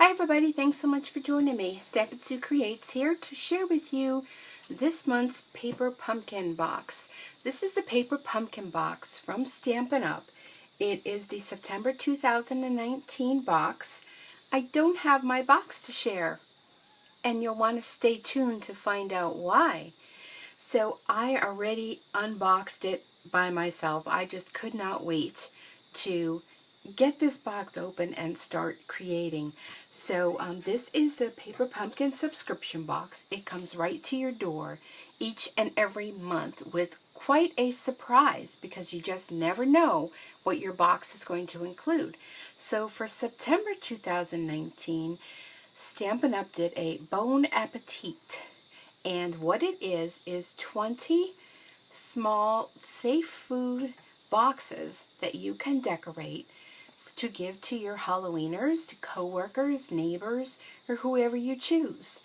Hi everybody, thanks so much for joining me. Stampin' Sue Creates here to share with you this month's paper pumpkin box. This is the paper pumpkin box from Stampin' Up. It is the September 2019 box. I don't have my box to share, and you'll want to stay tuned to find out why. So I already unboxed it by myself. I just could not wait to get this box open and start creating. So this is the Paper Pumpkin subscription box. It comes right to your door each and every month with quite a surprise because you just never know what your box is going to include. So for September 2019, Stampin' Up! Did a Bon Appetit. And what it is 20 small safe food boxes that you can decorate to give to your Halloweeners, to coworkers, neighbors, or whoever you choose.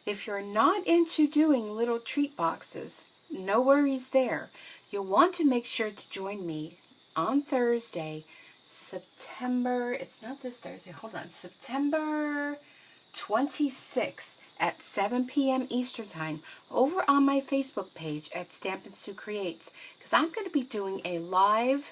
If you're not into doing little treat boxes, no worries there. You'll want to make sure to join me on Thursday, September 26th at 7 p.m. Eastern Time over on my Facebook page at Stampin' Sue Creates, because I'm going to be doing a live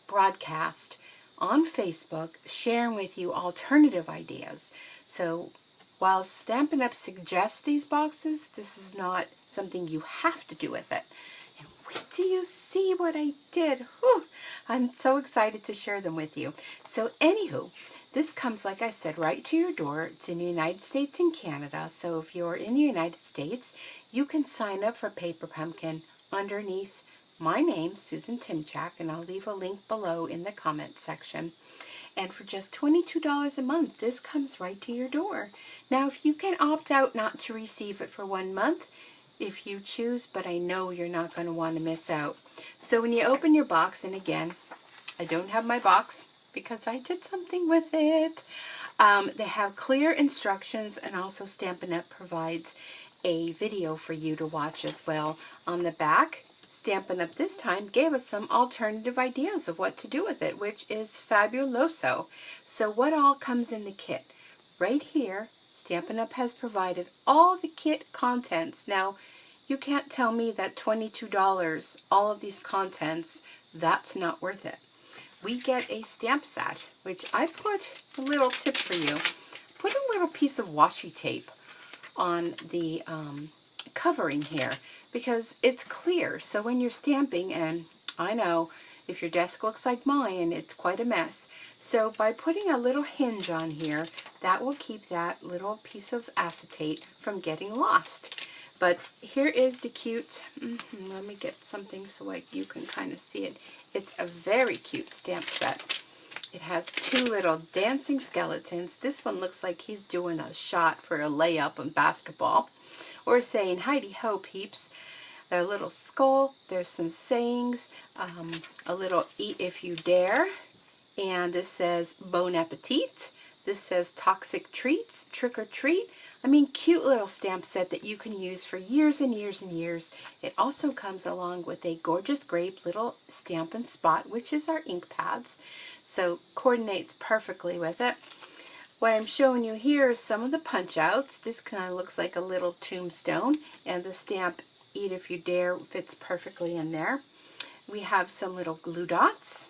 broadcast on Facebook sharing with you alternative ideas. So while Stampin' Up! Suggests these boxes, this is not something you have to do with it. And wait till you see what I did. Whew, I'm so excited to share them with you. So anywho, this comes, like I said, right to your door. It's in the United States and Canada. So if you're in the United States, you can sign up for Paper Pumpkin underneath my name, Susan Timchak, and I'll leave a link below in the comment section. And for just $22 a month, this comes right to your door. Now, if you can opt out not to receive it for 1 month, if you choose, but I know you're not going to want to miss out. So when you open your box, and again, I don't have my box because I did something with it. They have clear instructions, and also Stampin' Up! Provides a video for you to watch as well. On the back, Stampin' Up! This time gave us some alternative ideas of what to do with it, which is fabuloso. So what all comes in the kit? Right here, Stampin' Up! Has provided all the kit contents. Now, you can't tell me that $22, all of these contents, that's not worth it. We get a stamp set, which I put a little tip for you. Put a little piece of washi tape on the covering here because it's clear. So when you're stamping, and I know if your desk looks like mine, it's quite a mess. So by putting a little hinge on here, that will keep that little piece of acetate from getting lost. But here is the cute, let me get something so like you can kind of see it. It's a very cute stamp set. It has 2 little dancing skeletons. This one looks like he's doing a shot for a layup in basketball, or saying Heidi Ho peeps. A little skull. There's some sayings. A little eat if you dare. And this says Bon Appetit. This says toxic treats, trick or treat. I mean, cute little stamp set that you can use for years and years and years. It also comes along with a gorgeous grape little Stampin' Spot, which is our ink pads. So coordinates perfectly with it. What I'm showing you here is some of the punch outs. This kind of looks like a little tombstone, and the stamp Eat If You Dare fits perfectly in there. We have some little glue dots.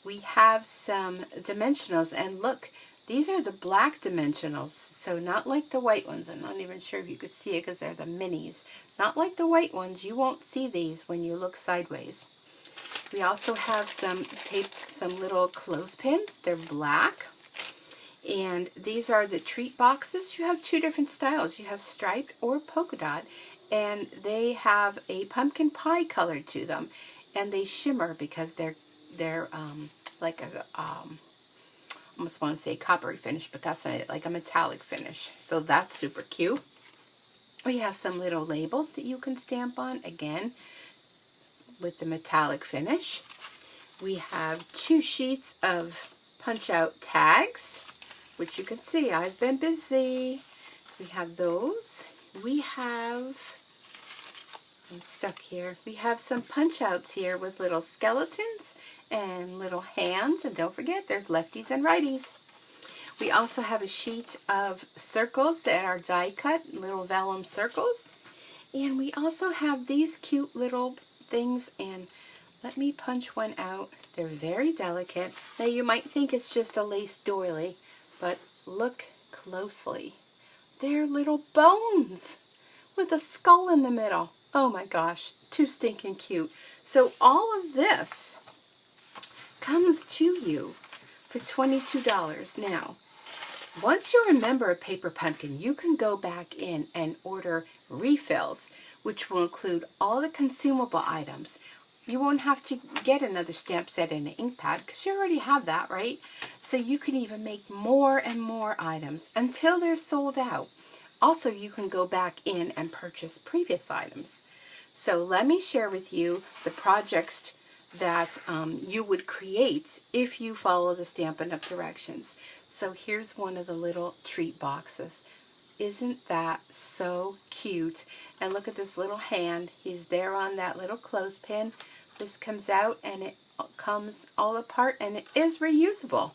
We have some dimensionals, and look, these are the black dimensionals, so not like the white ones. I'm not even sure if you could see it because they're the minis. Not like the white ones. You won't see these when you look sideways. We also have some tape, some little clothespins. They're black. And these are the treat boxes. You have 2 different styles. You have striped or polka dot, and they have a pumpkin pie color to them, and they shimmer because they're like a I almost want to say coppery finish, but that's not it, like a metallic finish. So that's super cute. We have some little labels that you can stamp on, again, with the metallic finish. We have 2 sheets of punch-out tags, which you can see I've been busy. So we have those. We have, I'm stuck here, we have some punch-outs here with little skeletons and little hands, and don't forget there's lefties and righties. We also have a sheet of circles that are die cut, little vellum circles. And we also have these cute little things, and let me punch one out. They're very delicate. Now you might think it's just a lace doily, but look closely. They're little bones with a skull in the middle. Oh my gosh, too stinking cute. So all of this comes to you for $22. Now, once you're a member of Paper Pumpkin, you can go back in and order refills, which will include all the consumable items. You won't have to get another stamp set and an ink pad because you already have that, right? So you can even make more and more items until they're sold out. Also, you can go back in and purchase previous items. So let me share with you the projects that you would create if you follow the Stampin' Up! Directions. So here's one of the little treat boxes. Isn't that so cute? And look at this little hand. He's there on that little clothespin. This comes out and it comes all apart, and it is reusable.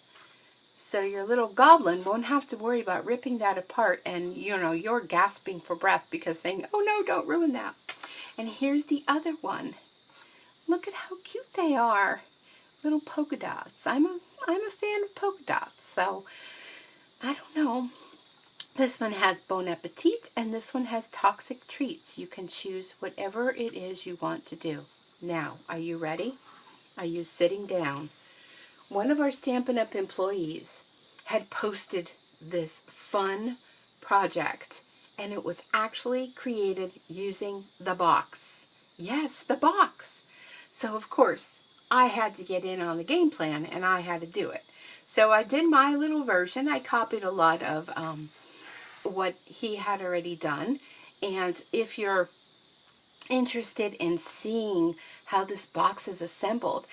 So your little goblin won't have to worry about ripping that apart and, you know, you're gasping for breath because saying, oh no, don't ruin that. And here's the other one. Look at how cute they are. Little polka dots. I'm a fan of polka dots, so I don't know. This one has Bon Appetit, and this one has Toxic Treats. You can choose whatever it is you want to do. Now, are you ready? Are you sitting down? One of our Stampin' Up! Employees had posted this fun project, and it was actually created using the box. Yes, the box. So, of course, I had to get in on the game plan, and I had to do it. So I did my little version. I copied a lot of what he had already done. And if you're interested in seeing how this box is assembled,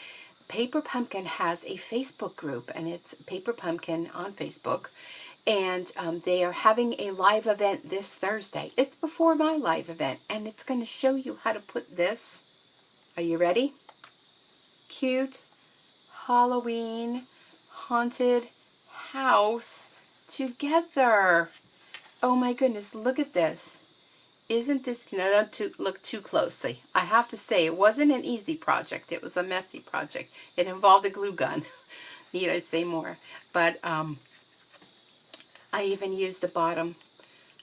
Paper Pumpkin has a Facebook group, and it's Paper Pumpkin on Facebook. And they are having a live event this Thursday. It's before my live event, and it's going to show you how to put this. Are you ready? Cute Halloween haunted house together. Oh my goodness, look at this. Isn't this, no, don't look too closely. I have to say, it wasn't an easy project. It was a messy project. It involved a glue gun. Need I say more? But I even used the bottom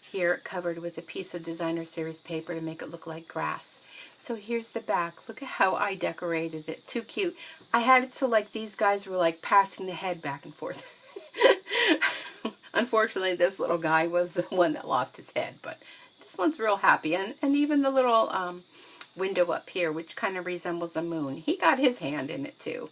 here covered with a piece of Designer Series paper to make it look like grass. So here's the back. Look at how I decorated it. Too cute. I had it so like these guys were like passing the head back and forth. Unfortunately, this little guy was the one that lost his head, but this one's real happy. And even the little window up here, which kind of resembles a moon, he got his hand in it too.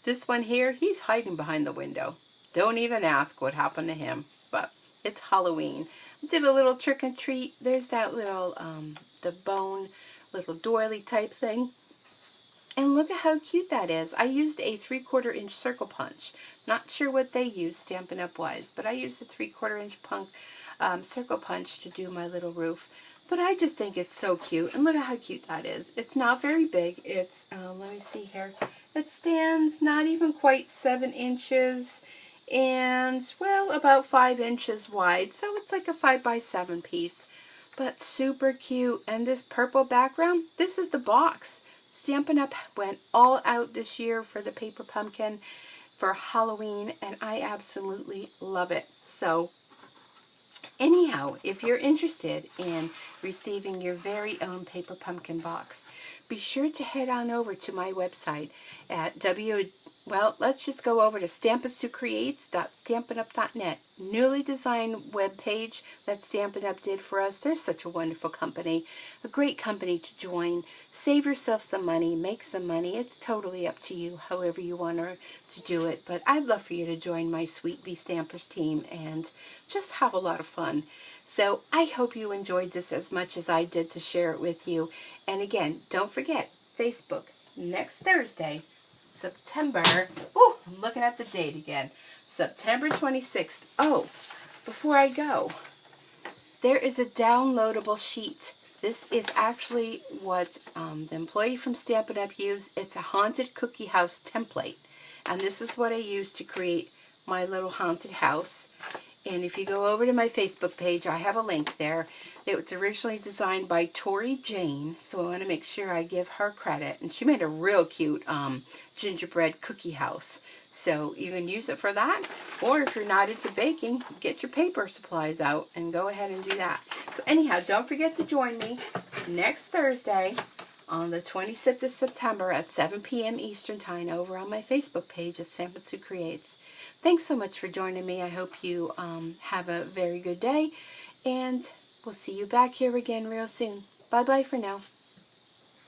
This one here, he's hiding behind the window. Don't even ask what happened to him, but it's Halloween. I did a little trick and treat. There's that little, the bone little doily type thing. And look at how cute that is. I used a 3/4 inch circle punch. Not sure what they used Stampin' Up! Wise, but I used a 3/4 inch circle punch to do my little roof. But I just think it's so cute. And look at how cute that is. It's not very big. It's, let me see here. It stands not even quite 7 inches and, well, about 5 inches wide. So it's like a 5x7 piece. But super cute. And this purple background, this is the box. Stampin' Up! Went all out this year for the Paper Pumpkin for Halloween, and I absolutely love it. So anyhow, if you're interested in receiving your very own Paper Pumpkin box, be sure to head on over to my website at let's just go over to stampinsucreates.stampinup.net. Newly designed web page that Stampin' Up! Did for us. They're such a wonderful company. A great company to join. Save yourself some money. Make some money. It's totally up to you, however you want to do it. But I'd love for you to join my Sweet Bee Stampers team and just have a lot of fun. So I hope you enjoyed this as much as I did to share it with you. And again, don't forget, Facebook, next Thursday, September, oh, I'm looking at the date again, September 26th. Oh, before I go, there is a downloadable sheet. This is actually what the employee from Stampin' Up! Used. It's a haunted cookie house template. And this is what I used to create my little haunted house. And if you go over to my Facebook page, I have a link there. It was originally designed by Tori Jane, so I want to make sure I give her credit. And she made a real cute gingerbread cookie house. So you can use it for that. Or if you're not into baking, get your paper supplies out and go ahead and do that. So anyhow, don't forget to join me next Thursday on the 26th of September at 7 p.m. Eastern Time over on my Facebook page at Stampin Creates. Thanks so much for joining me. I hope you have a very good day, and we'll see you back here again real soon. Bye-bye for now.